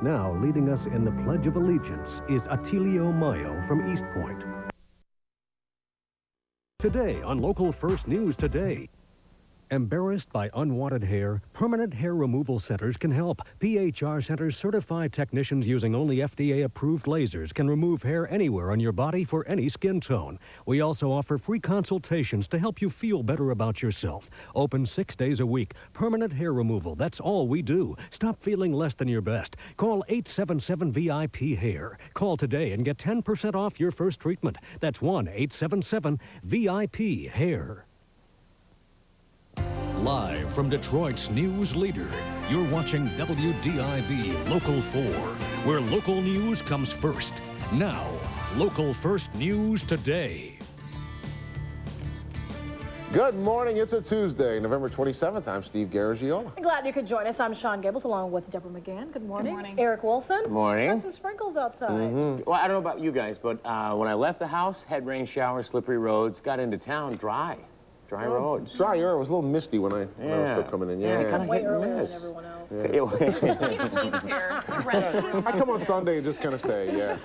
Now, leading us in the Pledge of Allegiance is Atilio Mayo from East Point. Today on Local First News Today. Embarrassed by unwanted hair? Permanent hair removal centers can help. PHR Center's certified technicians using only FDA-approved lasers can remove hair anywhere on your body for any skin tone. We also offer free consultations to help you feel better about yourself. Open 6 days a week. Permanent hair removal, that's all we do. Stop feeling less than your best. Call 877-VIP-HAIR. Call today and get 10% off your first treatment. That's 1-877-VIP-HAIR. Live from Detroit's news leader, you're watching WDIV Local 4, where local news comes first. Now, Local First News Today. Good morning. It's a Tuesday, November 27th. I'm Steve Garagiola. Glad you could join us. I'm Sean Gables along with Deborah McGann. Good morning. Good morning. Eric Wilson. Good morning. Got some sprinkles outside. Well, I don't know about you guys, but when I left the house, had rain showers, slippery roads, got into town, dry roads. Dry air. It was a little misty when I was still coming in. Yeah, kind of Way earlier than everyone else. I come on Sunday and just kind of stay, yeah.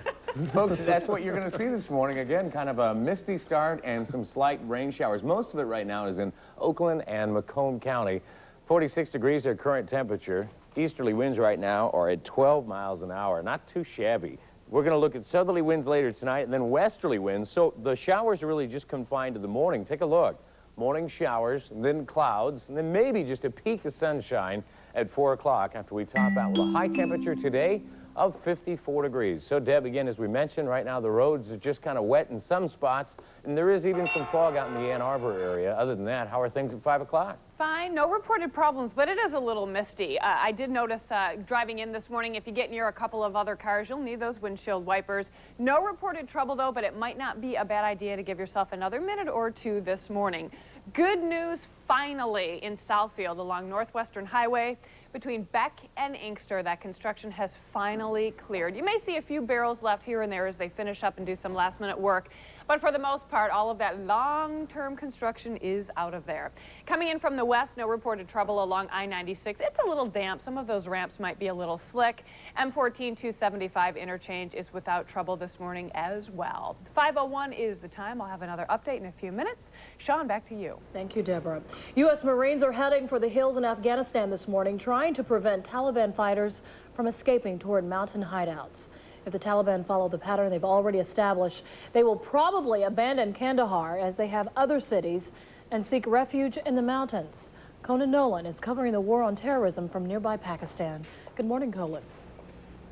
Folks, that's what you're going to see this morning. Again, kind of a misty start and some slight rain showers. Most of it right now is in Oakland and Macomb County. 46 degrees their current temperature. Easterly winds right now are at 12 miles an hour. Not too shabby. We're going to look at southerly winds later tonight and then westerly winds. So the showers are really just confined to the morning. Take a look. Morning showers, and then clouds, and then maybe just a peak of sunshine at 4 o'clock after we top out with a high temperature today of 54 degrees. So, Deb, again, as we mentioned, right now the roads are just kind of wet in some spots, and there is even some fog out in the Ann Arbor area. Other than that, how are things at 5 o'clock? Fine, no reported problems, but it is a little misty. I did notice driving in this morning, if you get near a couple of other cars, you'll need those windshield wipers. No reported trouble, though, but it might not be a bad idea to give yourself another minute or two this morning. Good news, finally, in Southfield along Northwestern Highway between Beck and Inkster. That construction has finally cleared. You may see a few barrels left here and there as they finish up and do some last-minute work. But for the most part, all of that long-term construction is out of there. Coming in from the west, no reported trouble along I-96. It's a little damp. Some of those ramps might be a little slick. M14-275 interchange is without trouble this morning as well. 5:01 is the time. I'll have another update in a few minutes. Sean, back to you. Thank you, Deborah. U.S. Marines are heading for the hills in Afghanistan this morning, trying to prevent Taliban fighters from escaping toward mountain hideouts. If the Taliban follow the pattern they've already established, they will probably abandon Kandahar as they have other cities and seek refuge in the mountains. Conan Nolan is covering the war on terrorism from nearby Pakistan. Good morning, Conan.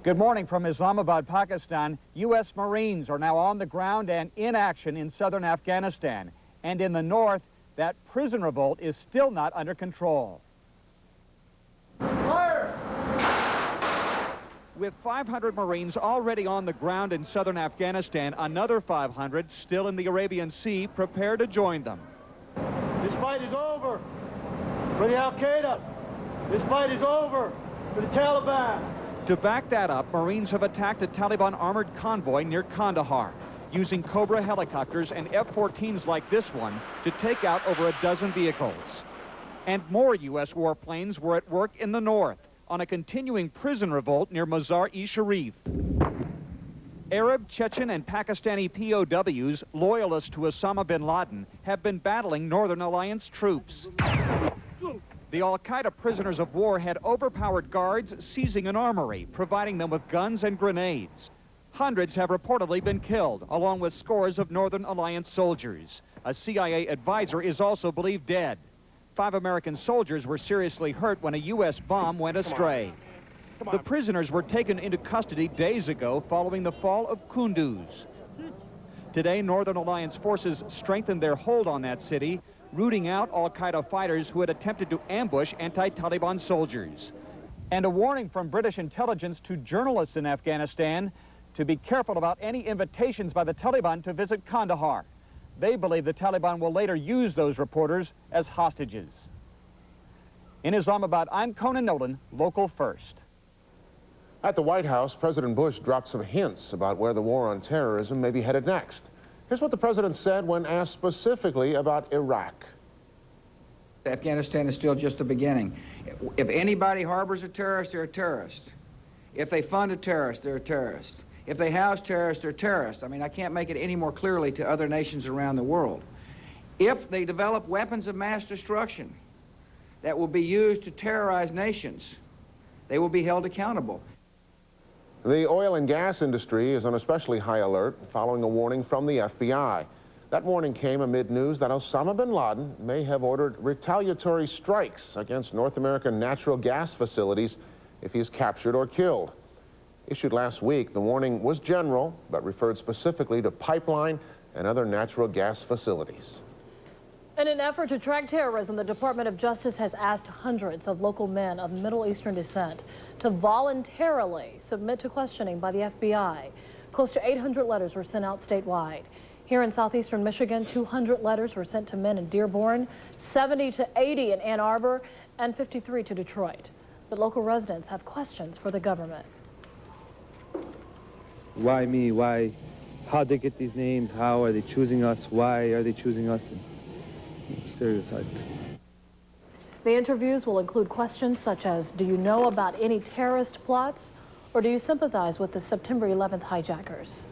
Good morning from Islamabad, Pakistan. U.S. Marines are now on the ground and in action in southern Afghanistan. And in the north, that prison revolt is still not under control. With 500 Marines already on the ground in southern Afghanistan, another 500 still in the Arabian Sea prepare to join them. This fight is over for the Al-Qaeda. This fight is over for the Taliban. To back that up, Marines have attacked a Taliban armored convoy near Kandahar, using Cobra helicopters and F-14s like this one to take out over a dozen vehicles. And more U.S. warplanes were at work in the north on a continuing prison revolt near Mazar-e-Sharif. Arab, Chechen, and Pakistani POWs, loyalists to Osama bin Laden, have been battling Northern Alliance troops. The Al-Qaeda prisoners of war had overpowered guards, seizing an armory, providing them with guns and grenades. Hundreds have reportedly been killed, along with scores of Northern Alliance soldiers. A CIA advisor is also believed dead. 5 American soldiers were seriously hurt when a U.S. bomb went astray. The prisoners were taken into custody days ago following the fall of Kunduz. Today, Northern Alliance forces strengthened their hold on that city, rooting out Al-Qaeda fighters who had attempted to ambush anti-Taliban soldiers. And a warning from British intelligence to journalists in Afghanistan to be careful about any invitations by the Taliban to visit Kandahar. They believe the Taliban will later use those reporters as hostages. In Islamabad, I'm Conan Nolan, Local First. At the White House, President Bush dropped some hints about where the war on terrorism may be headed next. Here's what the president said when asked specifically about Iraq. Afghanistan is still just the beginning. If anybody harbors a terrorist, they're a terrorist. If they fund a terrorist, they're a terrorist. If they house terrorists, they're terrorists. I mean, I can't make it any more clearly to other nations around the world. If they develop weapons of mass destruction that will be used to terrorize nations, they will be held accountable. The oil and gas industry is on especially high alert following a warning from the FBI. That warning came amid news that Osama bin Laden may have ordered retaliatory strikes against North American natural gas facilities if he is captured or killed. Issued last week, the warning was general, but referred specifically to pipeline and other natural gas facilities. In an effort to track terrorism, the Department of Justice has asked hundreds of local men of Middle Eastern descent to voluntarily submit to questioning by the FBI. Close to 800 letters were sent out statewide. Here in southeastern Michigan, 200 letters were sent to men in Dearborn, 70 to 80 in Ann Arbor, and 53 to Detroit. But local residents have questions for the government. Why me? Why? How'd they get these names? How are they choosing us? Why are they choosing us? Stereotyped. The interviews will include questions such as, do you know about any terrorist plots, or do you sympathize with the September 11th hijackers?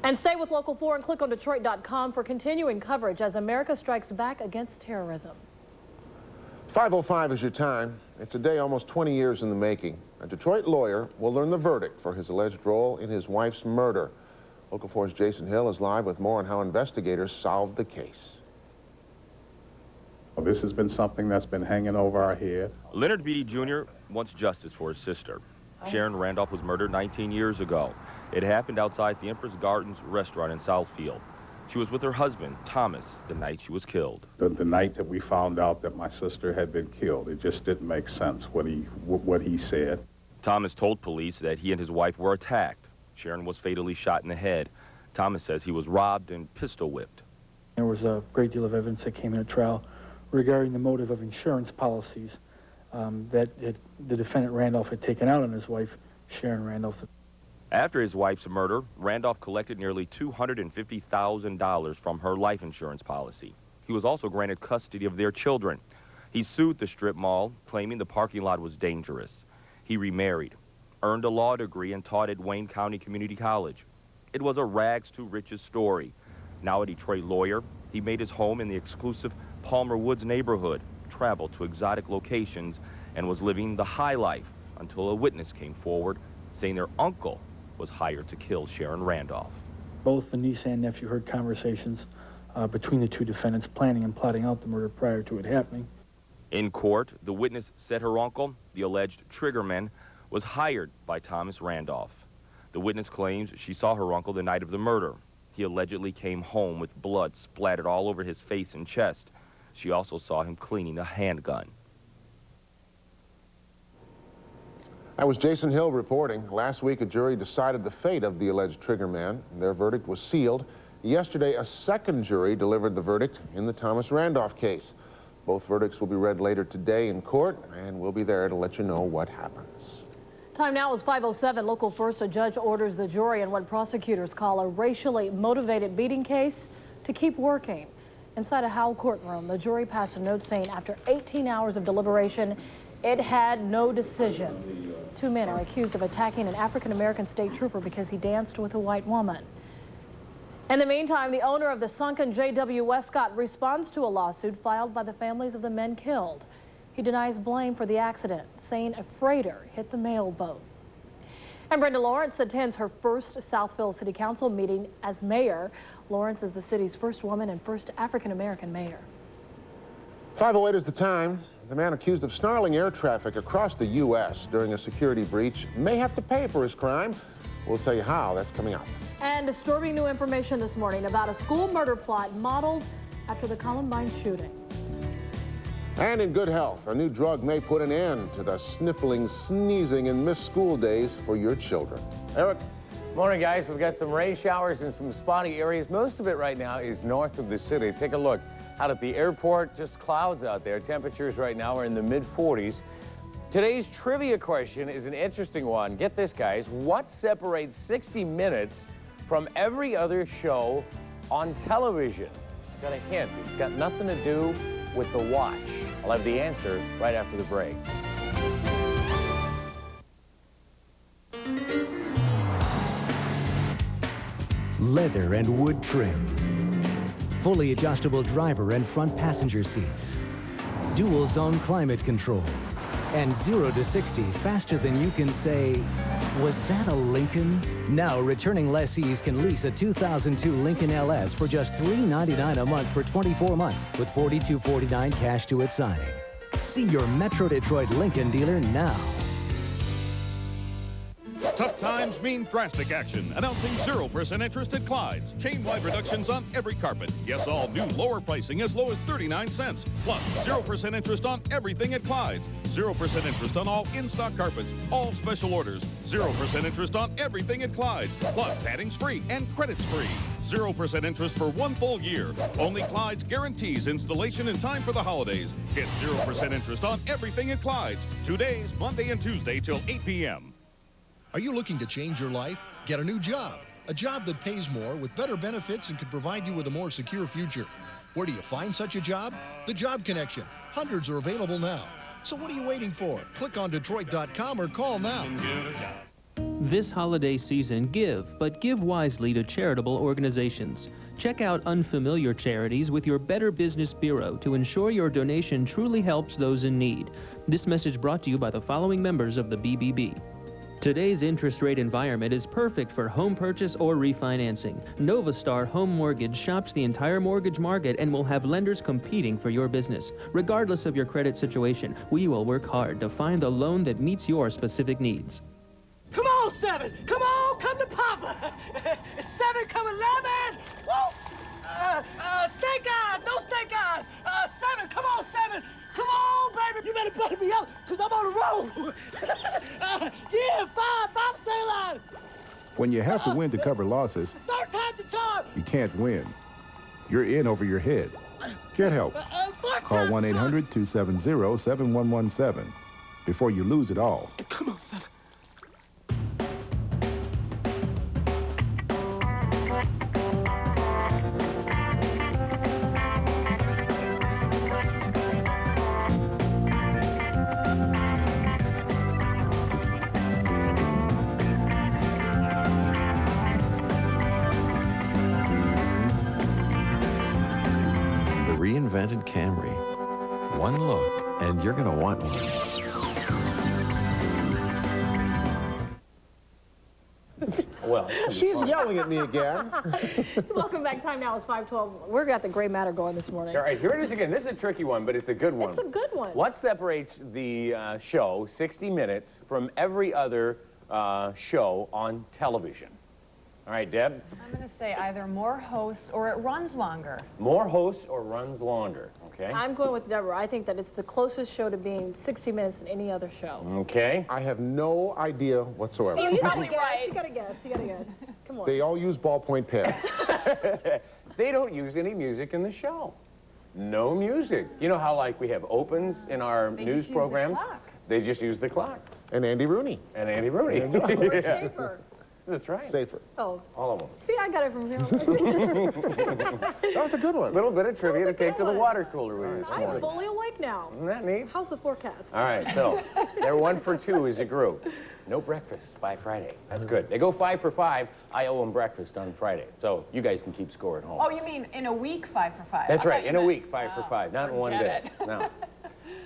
And stay with Local 4 and click on Detroit.com for continuing coverage as America strikes back against terrorism. 5:05 is your time. It's a day almost 20 years in the making. A Detroit lawyer will learn the verdict for his alleged role in his wife's murder. Local 4's Jason Hill is live with more on how investigators solved the case. Well, this has been something that's been hanging over our head. Leonard Beatty Jr. wants justice for his sister. Sharon Randolph was murdered 19 years ago. It happened outside the Empress Gardens restaurant in Southfield. She was with her husband, Thomas, the night she was killed. The night that we found out that my sister had been killed, it just didn't make sense what he said. Thomas told police that he and his wife were attacked. Sharon was fatally shot in the head. Thomas says he was robbed and pistol whipped. There was a great deal of evidence that came in at trial regarding the motive of insurance policies that the defendant Randolph had taken out on his wife, Sharon Randolph. After his wife's murder, Randolph collected nearly $250,000 from her life insurance policy. He was also granted custody of their children. He sued the strip mall, claiming the parking lot was dangerous. He remarried, earned a law degree, and taught at Wayne County Community College. It was a rags to riches story. Now a Detroit lawyer, he made his home in the exclusive Palmer Woods neighborhood, traveled to exotic locations, and was living the high life until a witness came forward saying their uncle was hired to kill Sharon Randolph. Both the niece and nephew heard conversations between the two defendants planning and plotting out the murder prior to it happening. In court, the witness said her uncle, the alleged triggerman, was hired by Thomas Randolph. The witness claims she saw her uncle the night of the murder. He allegedly came home with blood splattered all over his face and chest. She also saw him cleaning a handgun. That was Jason Hill reporting. Last week, a jury decided the fate of the alleged triggerman. Their verdict was sealed. Yesterday, a second jury delivered the verdict in the Thomas Randolph case. Both verdicts will be read later today in court, and we'll be there to let you know what happens. Time now is 5:07. Local First, a judge orders the jury in what prosecutors call a racially motivated beating case to keep working. Inside a Howell courtroom, the jury passed a note saying after 18 hours of deliberation, it had no decision. Two men are accused of attacking an African-American state trooper because he danced with a white woman. In the meantime, the owner of the sunken J.W. Westcott responds to a lawsuit filed by the families of the men killed. He denies blame for the accident, saying a freighter hit the mail boat. And Brenda Lawrence attends her first Southfield City Council meeting as mayor. Lawrence is the city's first woman and first African-American mayor. 5:08 is the time. The man accused of snarling air traffic across the U.S. during a security breach may have to pay for his crime. We'll tell you how. That's coming up. And disturbing new information this morning about a school murder plot modeled after the Columbine shooting. And in good health, a new drug may put an end to the sniffling, sneezing, and missed school days for your children. Eric? Morning, guys. We've got some rain showers in some spotty areas. Most of it right now is north of the city. Take a look. Out at the airport, just clouds out there. Temperatures right now are in the mid-40s. Today's trivia question is an interesting one. Get this, guys. What separates 60 Minutes from every other show on television? I've got a hint. It's got nothing to do with the watch. I'll have the answer right after the break. leather and wood trim, fully adjustable driver and front passenger seats, dual zone climate control, and 0 to 60 faster than you can say, was that a Lincoln? Now, returning lessees can lease a 2002 Lincoln LS for just $399 a month for 24 months with $4,249 cash to its signing. See your Metro Detroit Lincoln dealer now. Tough times mean drastic action. Announcing 0% interest at Clyde's. Chain-wide reductions on every carpet. Yes, all new lower pricing as low as 39 cents. Plus, 0% interest on everything at Clyde's. 0% interest on all in-stock carpets. All special orders. 0% interest on everything at Clyde's. Plus, padding's free and credit's free. 0% interest for 1 full year. Only Clyde's guarantees installation in time for the holidays. Get 0% interest on everything at Clyde's. 2 days, Monday and Tuesday till 8 p.m. Are you looking to change your life? Get a new job. A job that pays more with better benefits and can provide you with a more secure future. Where do you find such a job? The Job Connection. Hundreds are available now. So what are you waiting for? Click on Detroit.com or call now. This holiday season, give, but give wisely to charitable organizations. Check out unfamiliar charities with your Better Business Bureau to ensure your donation truly helps those in need. This message brought to you by the following members of the BBB. Today's interest rate environment is perfect for home purchase or refinancing. NovaStar Home Mortgage shops the entire mortgage market and will have lenders competing for your business. Regardless of your credit situation, we will work hard to find the loan that meets your specific needs. Come on, 7. Come on, come to Papa. 7, come 11. Whoa. Snake eyes, no snake eyes. 7, come on, 7. Come on, baby. You better butter me up, because I'm on the road. Yeah, 5, stay alive. When you have to win to cover losses, Third time's the charm. you can't win. You're in over your head. Get help. Call 1-800-270-7117 before you lose it all. Come on, 7. Reinvented Camry. One look, and you're going to want one. Well, she's yelling at me again. Welcome back. Time now is 5:12. We've got the gray matter going this morning. All right, here it is again. This is a tricky one, but it's a good one. It's a good one. What separates the show, 60 Minutes, from every other show on television? All right, Deb? I'm going to say either more hosts or it runs longer. More hosts or runs longer, okay? I'm going with Deborah. I think that it's the closest show to being 60 Minutes than any other show. Okay. I have no idea whatsoever. You gotta guess. You gotta guess. You gotta guess. Come on. They all use ballpoint pens. They don't use any music in the show. No music. You know how, like, we have opens in our news programs? They just use the clock. And Andy Rooney. And Andy Rooney. Or Schaefer. That's right. Safer. Oh. All of them. See, I got it from him. That was a good one. A little bit of trivia to take to the water cooler with you this I'm morning. fully awake now. Isn't that neat? How's the forecast? All right, so they're 1 for 2 as a group. No breakfast by Friday. That's good. They go 5 for 5. I owe them breakfast on Friday. So you guys can keep score at home. Oh, you mean in a week, 5 for 5? That's right. In a week, 5 for 5. Not in one day. it. No.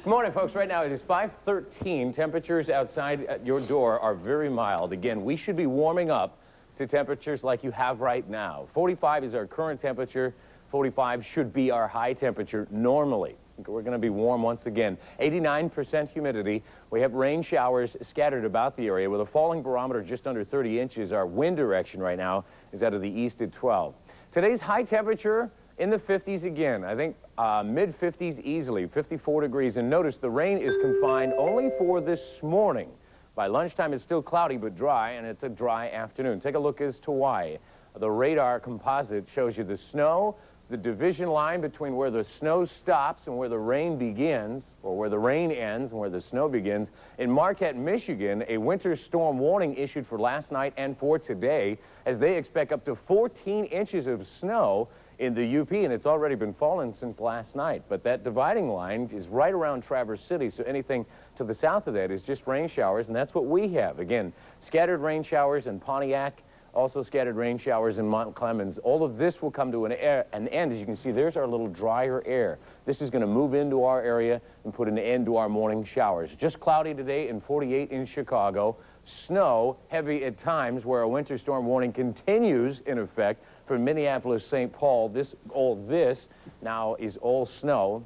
Good morning, folks. Right now, it is 5:13. Temperatures outside at your door are very mild. Again, we should be warming up to temperatures like you have right now. 45 is our current temperature. 45 should be our high temperature normally. We're going to be warm once again. 89% humidity. We have rain showers scattered about the area with a falling barometer just under 30 inches. Our wind direction right now is out of the east at 12. Today's high temperature in the 50s again. I think mid-50s easily, 54 degrees. And notice the rain is confined only for this morning. By lunchtime, it's still cloudy but dry, and it's a dry afternoon. Take a look as to why. The radar composite shows you the snow, the division line between where the snow stops and where the rain begins, or where the rain ends and where the snow begins. In Marquette, Michigan, a winter storm warning issued for last night and for today, as they expect up to 14 inches of snow in the UP, and it's already been falling since last night. But that dividing line is right around Traverse City, so anything to the south of that is just rain showers, and that's what we have. Again, scattered rain showers in Pontiac, Also scattered rain showers in Mount Clemens. All of this will come to an end. As you can see, there's our little drier air. This is going to move into our area and put an end to our morning showers. Just cloudy today and 48 in Chicago. Snow, heavy at times, where a winter storm warning continues in effect for Minneapolis, St. Paul. All this now is all snow.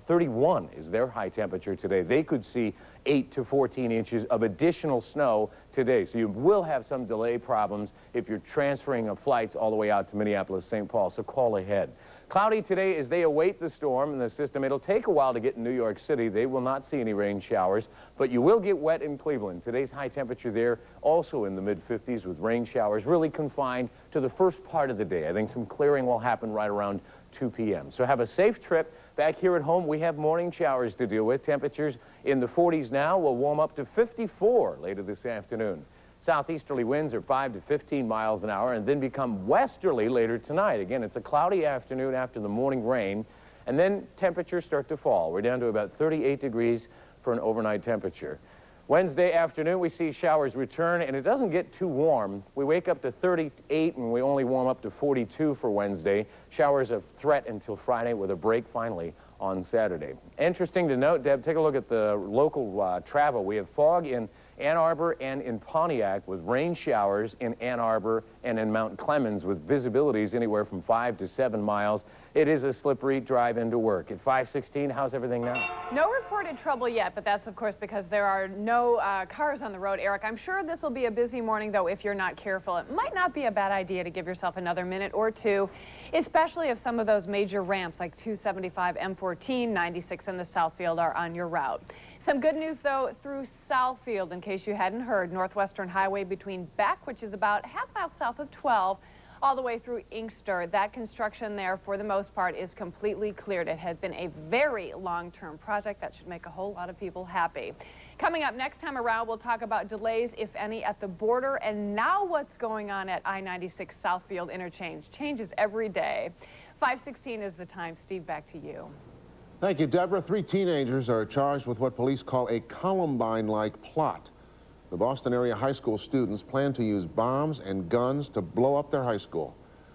31 is their high temperature today. They could see 8 to 14 inches of additional snow today. So you will have some delay problems if you're transferring flights all the way out to Minneapolis, St. Paul. So call ahead. Cloudy today as they await the storm in the system. It'll take a while to get in New York City. They will not see any rain showers, but you will get wet in Cleveland. Today's high temperature there also in the mid-50s with rain showers really confined to the first part of the day. I think some clearing will happen right around 2 p.m. So have a safe trip. Back here at home, we have morning showers to deal with. Temperatures in the 40s now will warm up to 54 later this afternoon. Southeasterly winds are 5 to 15 miles an hour and then become westerly later tonight. Again, it's a cloudy afternoon after the morning rain, and then temperatures start to fall. We're down to about 38 degrees for an overnight temperature. Wednesday afternoon, we see showers return, and it doesn't get too warm. We wake up to 38, and we only warm up to 42 for Wednesday. Showers a threat until Friday with a break finally on Saturday. Interesting to note, Deb, take a look at the local travel. We have fog in Ann Arbor and in Pontiac with rain showers in Ann Arbor and in Mount Clemens with visibilities anywhere from 5 to 7 miles. It is a slippery drive into work. At 5:16, how's everything now? No reported trouble yet, but that's, of course, because there are no cars on the road, Eric. I'm sure this will be a busy morning, though, if you're not careful. It might not be a bad idea to give yourself another minute or two, especially if some of those major ramps like 275, M14, 96 and the Southfield are on your route. Some good news, though, through Southfield, in case you hadn't heard. Northwestern Highway between Beck, which is about half mile south of 12, all the way through Inkster. That construction there, for the most part, is completely cleared. It has been a very long-term project that should make a whole lot of people happy. Coming up next time around, we'll talk about delays, if any, at the border, and now what's going on at I-96 Southfield interchange. Changes every day. 5:16 is the time. Steve, back to you. Thank you, Deborah. 3 teenagers are charged with what police call a Columbine-like plot. The Boston area high school students plan to use bombs and guns to blow up their high school.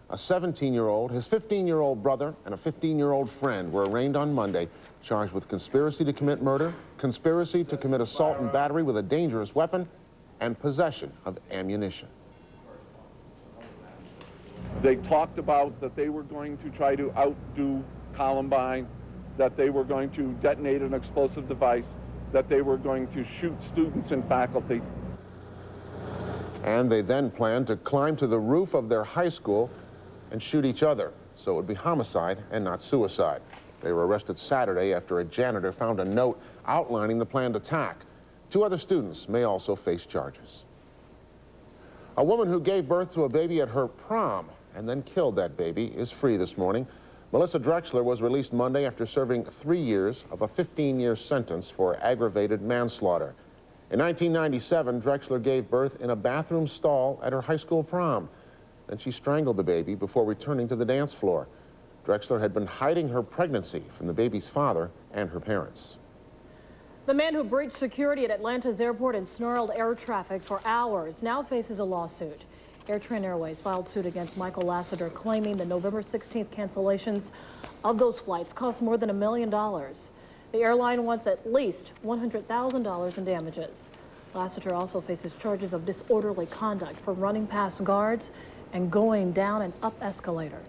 A 17-year-old, his 15-year-old brother, and a 15-year-old friend were arraigned on Monday, charged with conspiracy to commit murder, conspiracy to commit assault and battery with a dangerous weapon, and possession of ammunition. They talked about that they were going to try to outdo Columbine, that they were going to detonate an explosive device, that they were going to shoot students and faculty. And they then planned to climb to the roof of their high school and shoot each other, so it would be homicide and not suicide. They were arrested Saturday after a janitor found a note outlining the planned attack. 2 other students may also face charges. A woman who gave birth to a baby at her prom and then killed that baby is free this morning. Melissa Drexler was released Monday after serving 3 years of a 15-year sentence for aggravated manslaughter. In 1997, Drexler gave birth in a bathroom stall at her high school prom. Then she strangled the baby before returning to the dance floor. Drexler had been hiding her pregnancy from the baby's father and her parents. The man who breached security at Atlanta's airport and snarled air traffic for hours now faces a lawsuit. AirTran Airways filed suit against Michael Lassiter, claiming the November 16th cancellations of those flights cost more than $1 million. The airline wants at least $100,000 in damages. Lassiter also faces charges of disorderly conduct for running past guards and going down an up escalator.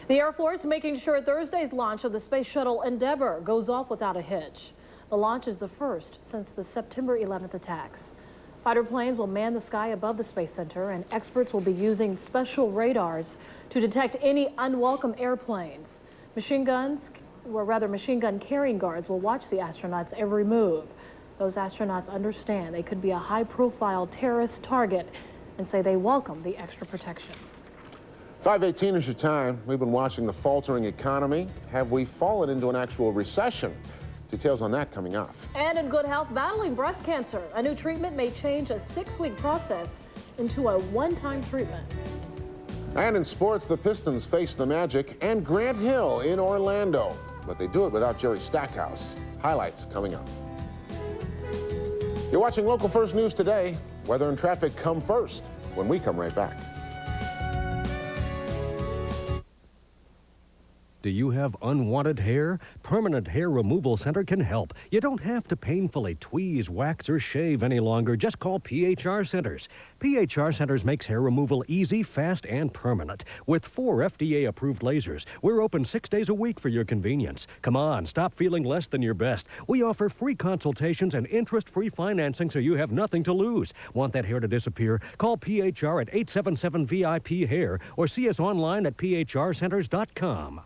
The Air Force making sure Thursday's launch of the Space Shuttle Endeavour goes off without a hitch. The launch is the first since the September 11th attacks. Fighter planes will man the sky above the Space Center, and experts will be using special radars to detect any unwelcome airplanes. Machine gun carrying guards will watch the astronauts' every move. Those astronauts understand they could be a high-profile terrorist target and say they welcome the extra protection. 5:18 is your time. We've been watching the faltering economy. Have we fallen into an actual recession? Details on that coming up. And in good health, battling breast cancer. A new treatment may change a 6-week process into a one-time treatment. And in sports, the Pistons face the Magic and Grant Hill in Orlando. But they do it without Jerry Stackhouse. Highlights coming up. You're watching Local First News today. Weather and traffic come first. when we come right back. Do you have unwanted hair? Permanent Hair Removal Center can help. You don't have to painfully tweeze, wax, or shave any longer. Just call PHR Centers. PHR Centers makes hair removal easy, fast, and permanent. With 4 FDA-approved lasers, we're open 6 days a week for your convenience. Come on, stop feeling less than your best. We offer free consultations and interest-free financing so you have nothing to lose. Want that hair to disappear? Call PHR at 877-VIP-HAIR or see us online at phrcenters.com.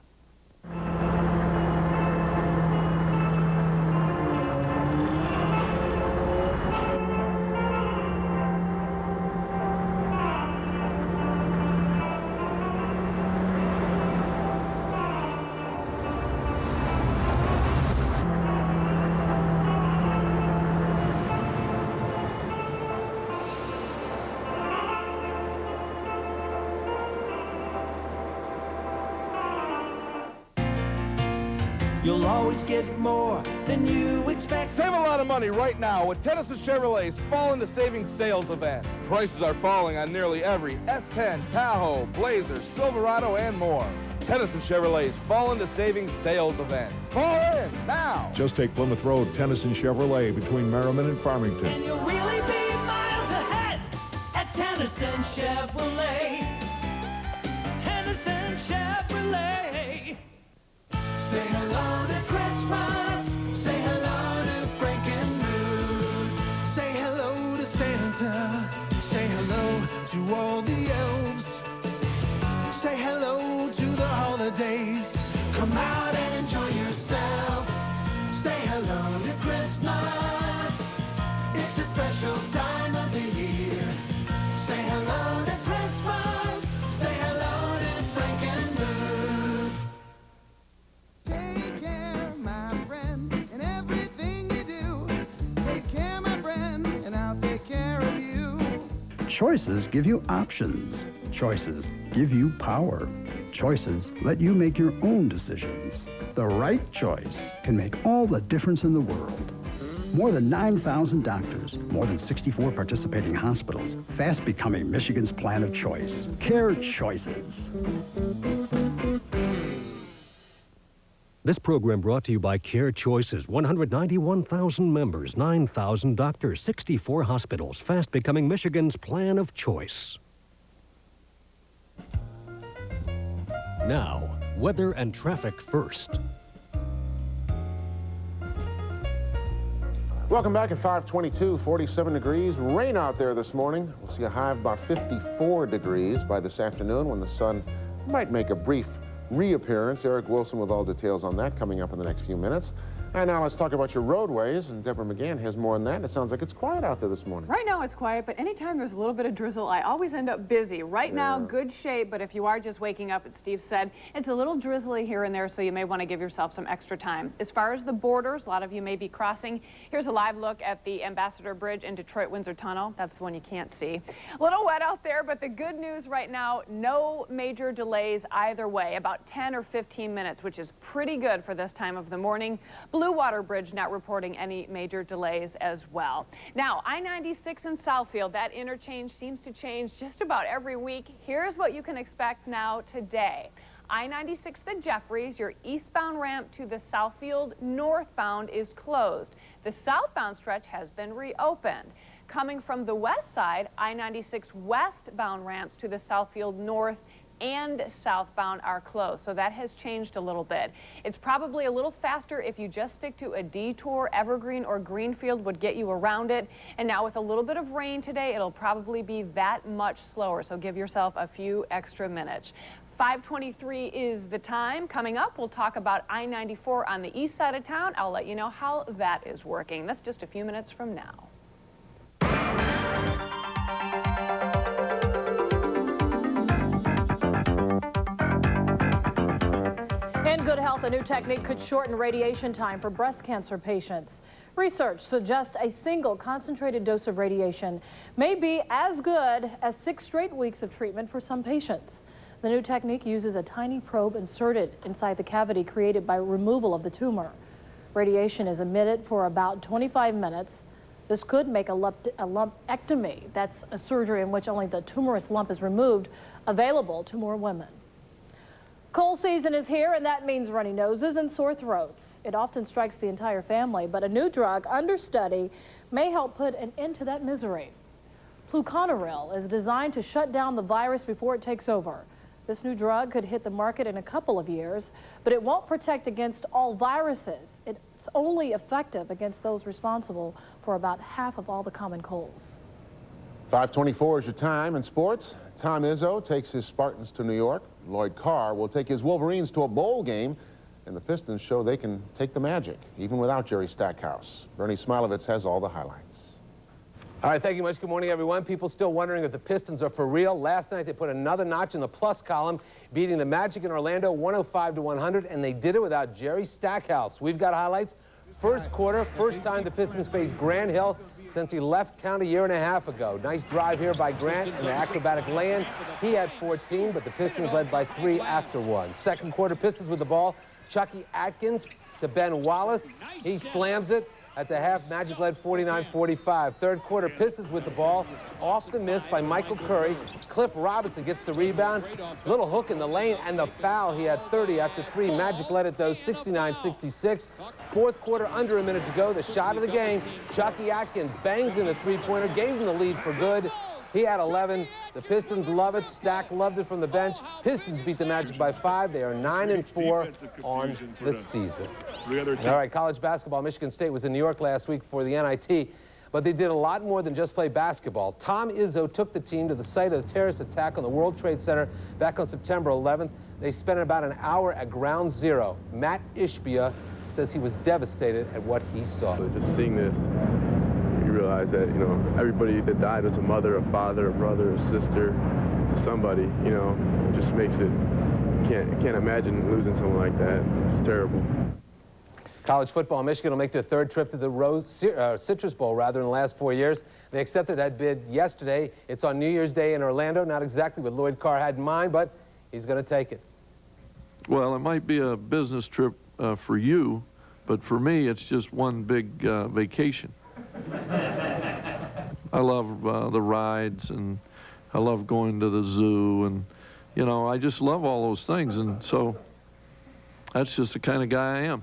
You'll always get more than you expect. Save a lot of money right now with Tennyson Chevrolet's Fall into Savings sales event. Prices are falling on nearly every S10, Tahoe, Blazer, Silverado, and more. Tennyson Chevrolet's Fall into Savings sales event. Call in now. Just take Plymouth Road, Tennyson Chevrolet, between Merriman and Farmington. And you'll really be miles ahead at Tennyson Chevrolet. Tennyson Chevrolet. Say hello to Christmas. Say hello to Frankenmuth. Say hello to Santa. Say hello to all the elves. Say hello to the holidays. Come out and enjoy yourself. Say hello to Christmas. It's a special time of the year. Say hello to Christmas. Say hello to Frankenmuth. Take care, my friend, in everything you do. Take care, my friend, and I'll take care of you. Choices give you options. Choices give you power. Choices let you make your own decisions. The right choice can make all the difference in the world. More than 9,000 doctors, more than 64 participating hospitals, fast becoming Michigan's plan of choice. Care Choices. This program brought to you by Care Choices. 191,000 members, 9,000 doctors, 64 hospitals, fast becoming Michigan's plan of choice. Now, weather and traffic first. Welcome back at 522, 47 degrees. Rain out there this morning. We'll see a high of about 54 degrees by this afternoon when the sun might make a brief reappearance. Eric Wilson with all details on that coming up in the next few minutes. And now let's talk about your roadways, and Deborah McGann has more on that. It sounds like it's quiet out there this morning. Right now it's quiet, but anytime there's a little bit of drizzle, I always end up busy. Right now, good shape, but if you are just waking up, as Steve said, it's a little drizzly here and there, so you may want to give yourself some extra time. As far as the borders, a lot of you may be crossing. Here's a live look at the Ambassador Bridge in Detroit-Windsor Tunnel. That's the one you can't see. A little wet out there, but the good news right now, no major delays either way. About 10 or 15 minutes, which is pretty good for this time of the morning. Blue Water Bridge not reporting any major delays as well. Now, I-96 in Southfield, that interchange seems to change just about every week. Here's what you can expect now today. I-96 the Jeffries, your eastbound ramp to the Southfield northbound is closed. The southbound stretch has been reopened. Coming from the west side, I-96 westbound ramps to the Southfield north and southbound are closed, so that has changed a little bit. It's probably a little faster if you just stick to a detour. Evergreen or Greenfield would get you around it, and now with a little bit of rain today, it'll probably be that much slower, so give yourself a few extra minutes. 5:23 is the time. Coming up, we'll talk about I-94 on the east side of town. I'll let you know how that is working. That's just a few minutes from now. In good health, a new technique could shorten radiation time for breast cancer patients. Research suggests a single concentrated dose of radiation may be as good as 6 straight weeks of treatment for some patients. The new technique uses a tiny probe inserted inside the cavity created by removal of the tumor. Radiation is emitted for about 25 minutes. This could make a lumpectomy. That's a surgery in which only the tumorous lump is removed, available to more women. Cold season is here, and that means runny noses and sore throats. It often strikes the entire family, but a new drug under study may help put an end to that misery. Fluconazole is designed to shut down the virus before it takes over. This new drug could hit the market in a couple of years, but it won't protect against all viruses. It's only effective against those responsible for about half of all the common colds. 5:24 is your time in sports. Tom Izzo takes his Spartans to New York. Lloyd Carr will take his Wolverines to a bowl game, and the Pistons show they can take the Magic, even without Jerry Stackhouse. Bernie Smilovitz has all the highlights. All right, thank you much. Good morning, everyone. People still wondering if the Pistons are for real. Last night, they put another notch in the plus column, beating the Magic in Orlando 105-100, and they did it without Jerry Stackhouse. We've got highlights. First quarter, first time the Pistons faced Grant Hill since he left town a year and a half ago. Nice drive here by Grant and the acrobatic lay-in. He had 14, but the Pistons led by 3 after 1. Second quarter, Pistons with the ball. Chucky Atkins to Ben Wallace. He slams it. At the half, Magic led 49-45. Third quarter, Pistons with the ball. Off the miss by Michael Curry. Cliff Robinson gets the rebound. Little hook in the lane and the foul. He had 30 after 3. Magic led it, though, 69-66. Fourth quarter, under a minute to go. The shot of the game. Chucky Atkins bangs in the three-pointer. Gave him the lead for good. He had 11. The Pistons love it. Stack loved it from the bench. Pistons beat the Magic by 5. They are 9-4 on the season. All right, college basketball. Michigan State was in New York last week for the NIT, but they did a lot more than just play basketball. Tom Izzo took the team to the site of the terrorist attack on the World Trade Center back on September 11th. They spent about an hour at ground zero. Matt Ishbia says he was devastated at what he saw. So just seeing this, you realize that, you know, everybody that died was a mother, a father, a brother, a sister to somebody, you know. It just makes it, can't imagine losing someone like that. It's terrible. College football, Michigan will make their third trip to the Citrus Bowl, rather, in the last 4 years. They accepted that bid yesterday. It's on New Year's Day in Orlando. Not exactly what Lloyd Carr had in mind, but he's going to take it. Well, it might be a business trip for you, but for me, it's just one big vacation. I love the rides, and I love going to the zoo, and, you know, I just love all those things, and so that's just the kind of guy I am.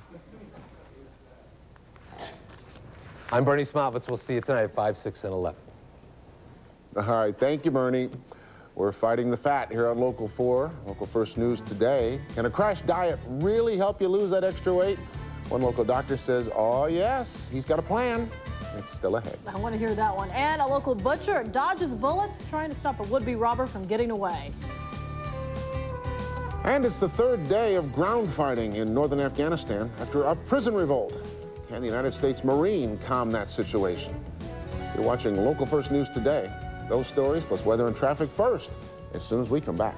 I'm Bernie Smilovitz. We'll see you tonight at 5, 6, and 11. All right, thank you, Bernie. We're fighting the fat here on Local 4. Local First News today. Can a crash diet really help you lose that extra weight? One local doctor says, oh, yes, he's got a plan. It's still ahead. I want to hear that one. And a local butcher dodges bullets trying to stop a would-be robber from getting away. And it's the third day of ground fighting in northern Afghanistan after a prison revolt. Can the United States Marine calm that situation? You're watching Local First News today. Those stories plus weather and traffic first, as soon as we come back.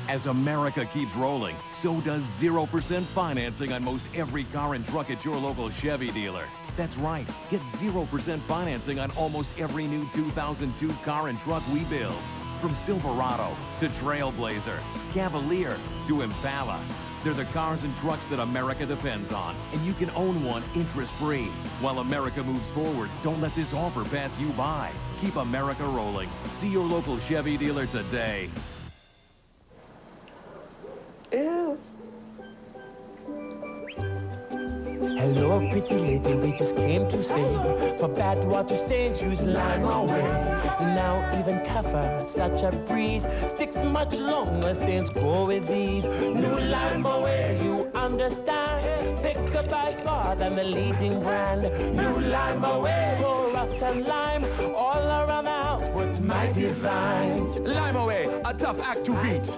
As America keeps rolling, so does 0% financing on most every car and truck at your local Chevy dealer. That's right, get 0% financing on almost every new 2002 car and truck we build. From Silverado to Trailblazer, Cavalier to Impala. They're the cars and trucks that America depends on, and you can own one interest-free. While America moves forward, don't let this offer pass you by. Keep America rolling. See your local Chevy dealer today. Ew. Hello, pretty lady, we just came to say, for bad water stains, use Lime Away. Now even tougher, such a breeze, sticks much longer, stains go with these. New Lime Away, you understand, thicker by far than the leading brand. New Lime Away, for rust and lime, all around the house, what's mighty fine. Lime Away, a tough act to beat.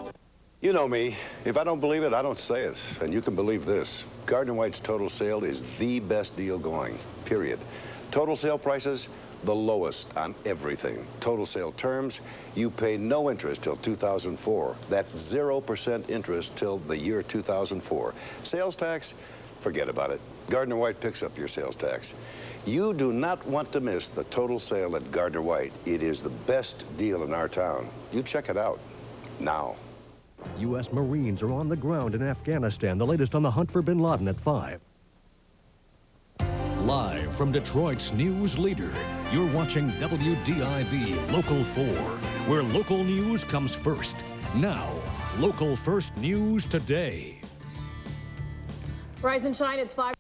You know me. If I don't believe it, I don't say it. And you can believe this. Gardner-White's total sale is the best deal going, period. Total sale prices, the lowest on everything. Total sale terms, you pay no interest till 2004. That's 0% interest till the year 2004. Sales tax, forget about it. Gardner-White picks up your sales tax. You do not want to miss the total sale at Gardner-White. It is the best deal in our town. You check it out now. U.S. Marines are on the ground in Afghanistan. The latest on the hunt for bin Laden at 5. Live from Detroit's news leader, you're watching WDIV Local 4, where local news comes first. Now, Local First News Today. Rise and shine, it's 5.